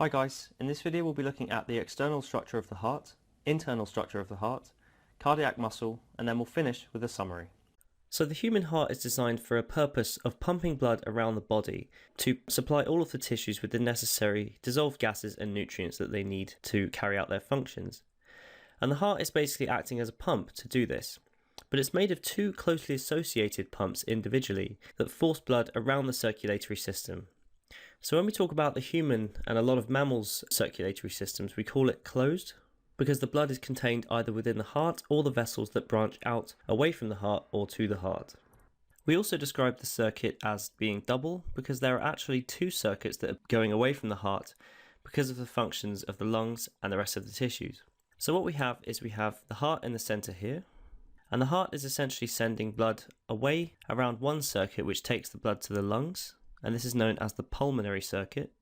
Hi guys, in this video we'll be looking at the external structure of the heart, internal structure of the heart, cardiac muscle, and then we'll finish with a summary. So the human heart is designed for a purpose of pumping blood around the body to supply all of the tissues with the necessary dissolved gases and nutrients that they need to carry out their functions. And the heart is basically acting as a pump to do this, but it's made of two closely associated pumps individually that force blood around the circulatory system. So when we talk about the human and a lot of mammals' circulatory systems, we call it closed because the blood is contained either within the heart or the vessels that branch out away from the heart or to the heart. We also describe the circuit as being double because there are actually two circuits that are going away from the heart because of the functions of the lungs and the rest of the tissues. So what we have is we have the heart in the center here, and the heart is essentially sending blood away around one circuit which takes the blood to the lungs, and this is known as the pulmonary circuit.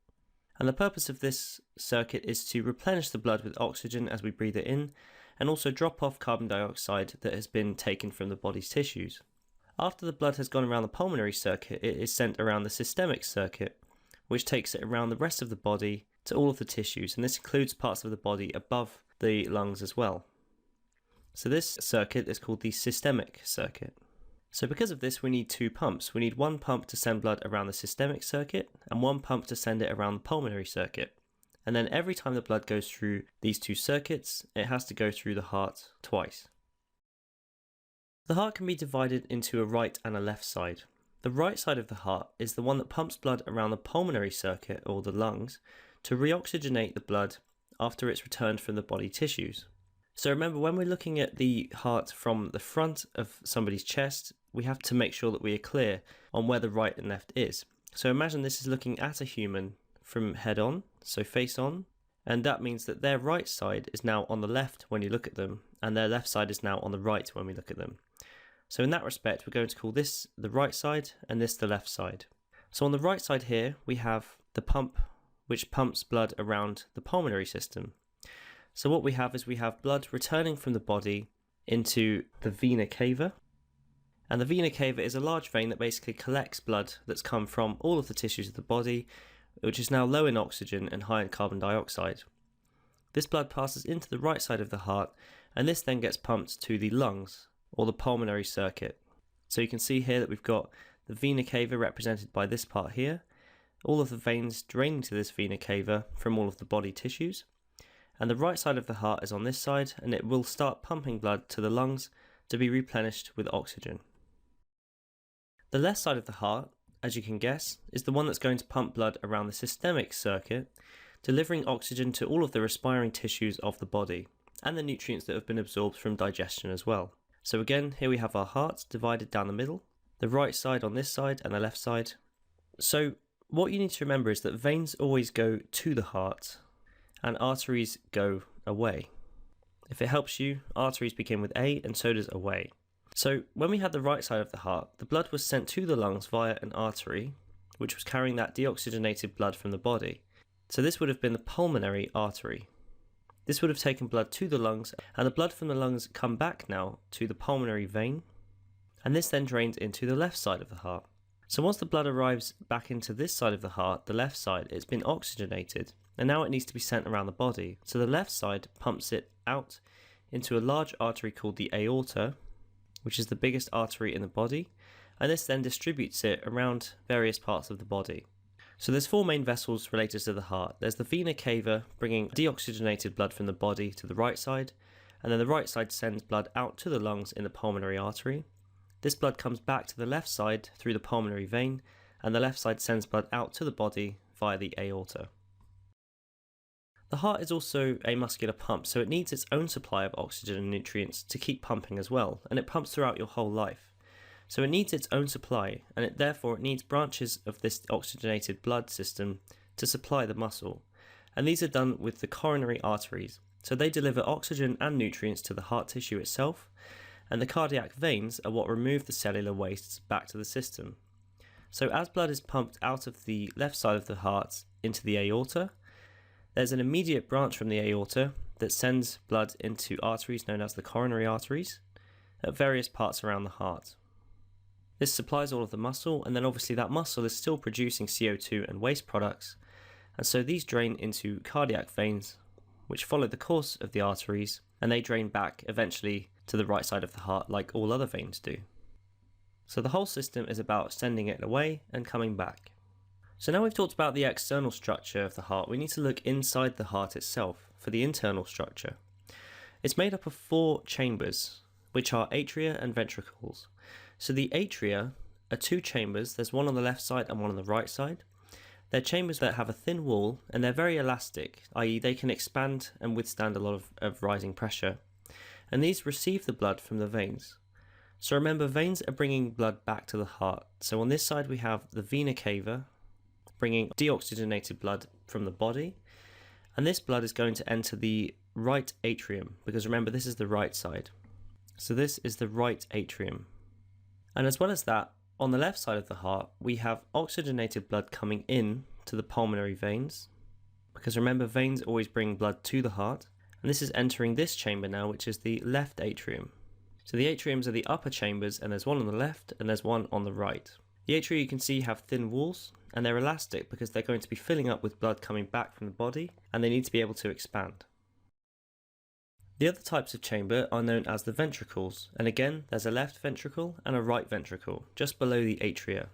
And the purpose of this circuit is to replenish the blood with oxygen as we breathe it in, and also drop off carbon dioxide that has been taken from the body's tissues. After the blood has gone around the pulmonary circuit, it is sent around the systemic circuit, which takes it around the rest of the body to all of the tissues, and this includes parts of the body above the lungs as well. So this circuit is called the systemic circuit. So because of this, we need two pumps. We need one pump to send blood around the systemic circuit and one pump to send it around the pulmonary circuit. And then every time the blood goes through these two circuits, it has to go through the heart twice. The heart can be divided into a right and a left side. The right side of the heart is the one that pumps blood around the pulmonary circuit, or the lungs, to re-oxygenate the blood after it's returned from the body tissues. So remember, when we're looking at the heart from the front of somebody's chest, we have to make sure that we are clear on where the right and left is. So imagine this is looking at a human from head on, so face on, and that means that their right side is now on the left when you look at them, and their left side is now on the right when we look at them. So in that respect, we're going to call this the right side and this the left side. So on the right side here, we have the pump which pumps blood around the pulmonary system. So what we have is we have blood returning from the body into the vena cava. And the vena cava is a large vein that basically collects blood that's come from all of the tissues of the body, which is now low in oxygen and high in carbon dioxide. This blood passes into the right side of the heart, and this then gets pumped to the lungs, or the pulmonary circuit. So you can see here that we've got the vena cava represented by this part here, all of the veins draining to this vena cava from all of the body tissues. And the right side of the heart is on this side, and it will start pumping blood to the lungs to be replenished with oxygen. The left side of the heart, as you can guess, is the one that's going to pump blood around the systemic circuit, delivering oxygen to all of the respiring tissues of the body, and the nutrients that have been absorbed from digestion as well. So again, here we have our heart divided down the middle, the right side on this side and the left side. So what you need to remember is that veins always go to the heart, and arteries go away. If it helps you, arteries begin with A and so does away. So when we had the right side of the heart, the blood was sent to the lungs via an artery, which was carrying that deoxygenated blood from the body. So this would have been the pulmonary artery. This would have taken blood to the lungs, and the blood from the lungs come back now to the pulmonary vein, and this then drains into the left side of the heart. So once the blood arrives back into this side of the heart, the left side, it's been oxygenated, and now it needs to be sent around the body. So the left side pumps it out into a large artery called the aorta, which is the biggest artery in the body, and this then distributes it around various parts of the body. So there's four main vessels related to the heart. There's the vena cava, bringing deoxygenated blood from the body to the right side, and then the right side sends blood out to the lungs in the pulmonary artery. This blood comes back to the left side through the pulmonary vein, and the left side sends blood out to the body via the aorta. The heart is also a muscular pump, so it needs its own supply of oxygen and nutrients to keep pumping as well, and it pumps throughout your whole life. So it needs its own supply, and therefore it needs branches of this oxygenated blood system to supply the muscle. And these are done with the coronary arteries, so they deliver oxygen and nutrients to the heart tissue itself, and the cardiac veins are what remove the cellular wastes back to the system. So as blood is pumped out of the left side of the heart into the aorta, there's an immediate branch from the aorta that sends blood into arteries known as the coronary arteries at various parts around the heart. This supplies all of the muscle, and then obviously that muscle is still producing CO2 and waste products, And so these drain into cardiac veins, which follow the course of the arteries, and they drain back eventually to the right side of the heart like all other veins do. So the whole system is about sending it away and coming back. So now we've talked about the external structure of the heart, we need to look inside the heart itself for the internal structure. It's made up of 4 chambers, which are atria and ventricles. So the atria are 2 chambers, there's one on the left side and one on the right side. They're chambers that have a thin wall and they're very elastic, i.e. they can expand and withstand a lot of rising pressure. And these receive the blood from the veins. So remember, veins are bringing blood back to the heart. So on this side we have the vena cava, bringing deoxygenated blood from the body. And this blood is going to enter the right atrium, because remember, this is the right side. So this is the right atrium. And as well as that, on the left side of the heart, we have oxygenated blood coming in to the pulmonary veins, because remember, veins always bring blood to the heart. And this is entering this chamber now, which is the left atrium. So the atriums are the upper chambers, and there's one on the left and there's one on the right. The atria, you can see, have thin walls, and they're elastic because they're going to be filling up with blood coming back from the body, and they need to be able to expand. The other types of chamber are known as the ventricles, and again, there's a left ventricle and a right ventricle, just below the atria.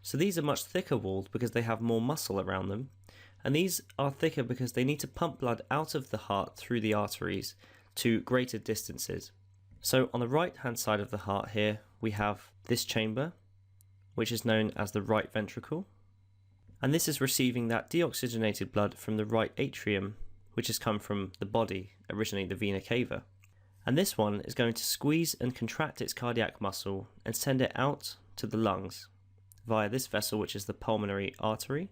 So these are much thicker walled because they have more muscle around them, and these are thicker because they need to pump blood out of the heart through the arteries to greater distances. So on the right hand side of the heart here, we have this chamber, which is known as the right ventricle. And this is receiving that deoxygenated blood from the right atrium, which has come from the body, originally the vena cava. And this one is going to squeeze and contract its cardiac muscle and send it out to the lungs via this vessel, which is the pulmonary artery,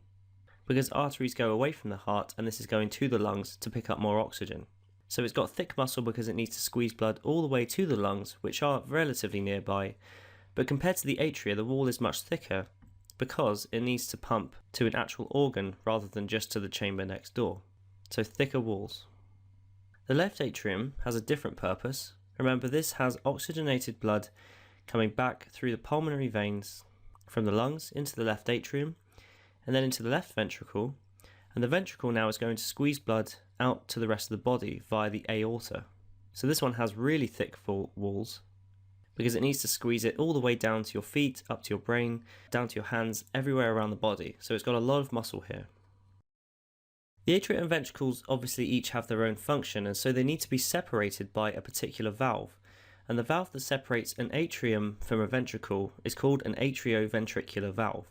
because arteries go away from the heart and this is going to the lungs to pick up more oxygen. So it's got thick muscle because it needs to squeeze blood all the way to the lungs, which are relatively nearby, but compared to the atria, the wall is much thicker because it needs to pump to an actual organ rather than just to the chamber next door. So thicker walls. The left atrium has a different purpose. Remember, this has oxygenated blood coming back through the pulmonary veins from the lungs into the left atrium and then into the left ventricle, and the ventricle now is going to squeeze blood out to the rest of the body via the aorta. So this one has really thick walls because it needs to squeeze it all the way down to your feet, up to your brain, down to your hands, everywhere around the body. So it's got a lot of muscle here. The atria and ventricles obviously each have their own function, and so they need to be separated by a particular valve. And the valve that separates an atrium from a ventricle is called an atrioventricular valve.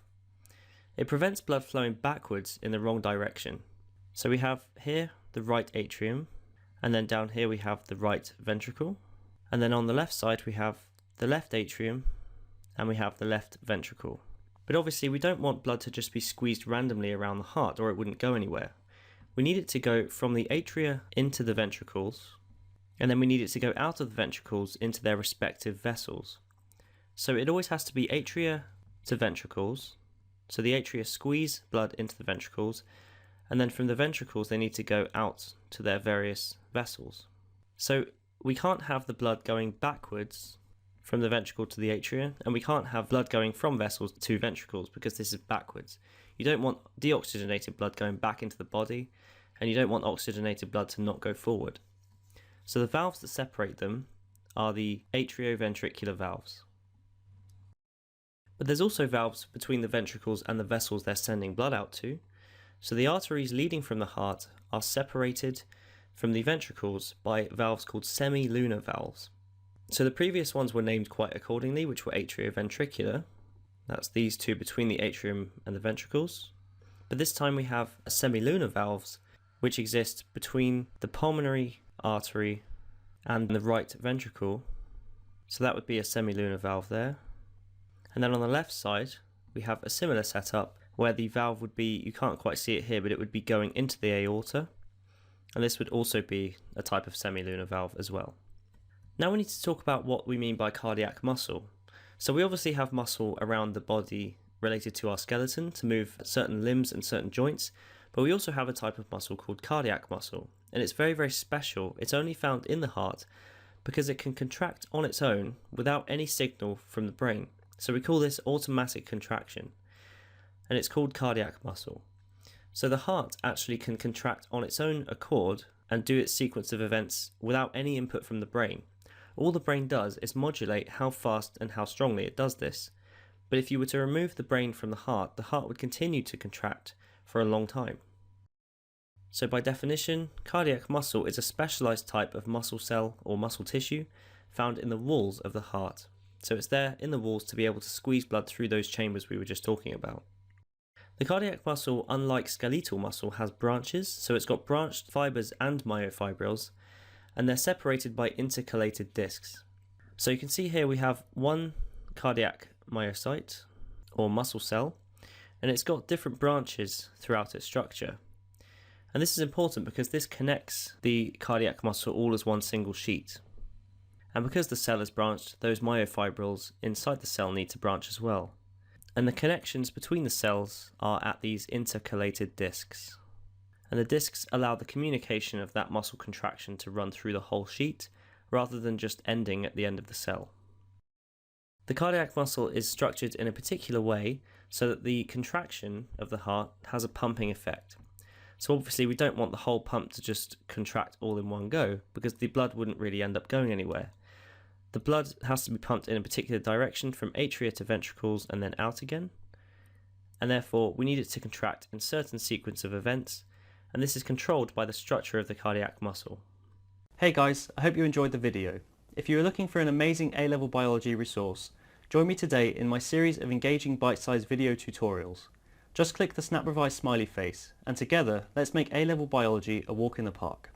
It prevents blood flowing backwards in the wrong direction. So we have here the right atrium, and then down here we have the right ventricle, and then on the left side we have the left atrium and we have the left ventricle. But obviously we don't want blood to just be squeezed randomly around the heart, or it wouldn't go anywhere. We need it to go from the atria into the ventricles, and then we need it to go out of the ventricles into their respective vessels. So it always has to be atria to ventricles. So the atria squeeze blood into the ventricles, and then from the ventricles they need to go out to their various vessels. So we can't have the blood going backwards from the ventricle to the atria, and we can't have blood going from vessels to ventricles because this is backwards. You don't want deoxygenated blood going back into the body, and you don't want oxygenated blood to not go forward. So the valves that separate them are the atrioventricular valves. But there's also valves between the ventricles and the vessels they're sending blood out to. So the arteries leading from the heart are separated from the ventricles by valves called semilunar valves. So the previous ones were named quite accordingly, which were atrioventricular. That's these two between the atrium and the ventricles. But this time we have semilunar valves, which exist between the pulmonary artery and the right ventricle. So that would be a semilunar valve there. And then on the left side, we have a similar setup where the valve would be, you can't quite see it here, but it would be going into the aorta. And this would also be a type of semilunar valve as well. Now we need to talk about what we mean by cardiac muscle. So we obviously have muscle around the body related to our skeleton to move certain limbs and certain joints, but we also have a type of muscle called cardiac muscle. And it's very, very special. It's only found in the heart because it can contract on its own without any signal from the brain. So we call this automatic contraction, and it's called cardiac muscle. So the heart actually can contract on its own accord and do its sequence of events without any input from the brain. All the brain does is modulate how fast and how strongly it does this. But if you were to remove the brain from the heart would continue to contract for a long time. So by definition, cardiac muscle is a specialized type of muscle cell or muscle tissue found in the walls of the heart. So it's there in the walls to be able to squeeze blood through those chambers we were just talking about. The cardiac muscle, unlike skeletal muscle, has branches, so it's got branched fibers and myofibrils, and they're separated by intercalated discs. So you can see here we have one cardiac myocyte, or muscle cell, and it's got different branches throughout its structure. And this is important because this connects the cardiac muscle all as one single sheet. And because the cell is branched, those myofibrils inside the cell need to branch as well. And the connections between the cells are at these intercalated discs. And the discs allow the communication of that muscle contraction to run through the whole sheet, rather than just ending at the end of the cell. The cardiac muscle is structured in a particular way so that the contraction of the heart has a pumping effect. So obviously we don't want the whole pump to just contract all in one go, because the blood wouldn't really end up going anywhere. The blood has to be pumped in a particular direction from atria to ventricles and then out again, and therefore we need it to contract in certain sequence of events, and this is controlled by the structure of the cardiac muscle. Hey guys, I hope you enjoyed the video. If you are looking for an amazing A-level biology resource, join me today in my series of engaging bite-sized video tutorials. Just click the SnapRevise smiley face, and together let's make A-level biology a walk in the park.